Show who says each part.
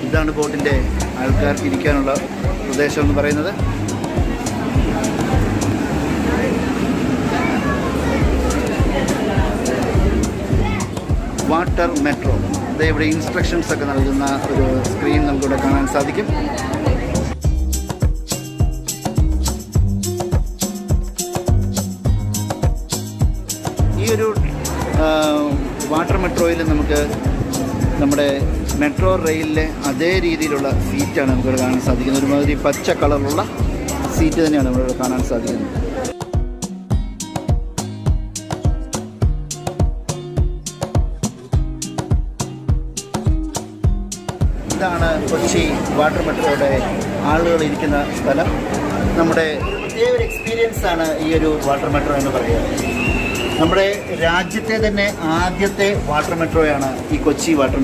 Speaker 1: ഇതാണ് ബോട്ടിൻ്റെ ആൾക്കാർക്ക് ഇരിക്കാനുള്ള പ്രദേശം എന്ന് പറയുന്നത്. Water metro. ഇവിടെ ഇൻസ്ട്രക്ഷൻസ് ഒക്കെ നൽകുന്ന ഒരു സ്ക്രീൻ നമുക്കിവിടെ കാണാൻ സാധിക്കും. ഈ ഒരു വാട്ടർ മെട്രോയിൽ നമുക്ക് നമ്മുടെ മെട്രോ റെയിലിലെ അതേ രീതിയിലുള്ള സീറ്റാണ് നമുക്കിവിടെ കാണാൻ സാധിക്കുന്നത്. ഒരുമാതിരി പച്ച കളറുള്ള സീറ്റ് തന്നെയാണ് നമ്മളിവിടെ കാണാൻ സാധിക്കുന്നത്. ഇതാണ് കൊച്ചി വാട്ടർ മെട്രോയുടെ ആളുകൾ ഇരിക്കുന്ന സ്ഥലം. നമ്മുടെ പ്രത്യേക ഒരു എക്സ്പീരിയൻസ് ആണ് ഈ ഒരു വാട്ടർ മെട്രോ എന്ന് പറയുന്നത്. നമ്മുടെ രാജ്യത്തെ തന്നെ ആദ്യത്തെ വാട്ടർ മെട്രോയാണ് ഈ കൊച്ചി വാട്ടർ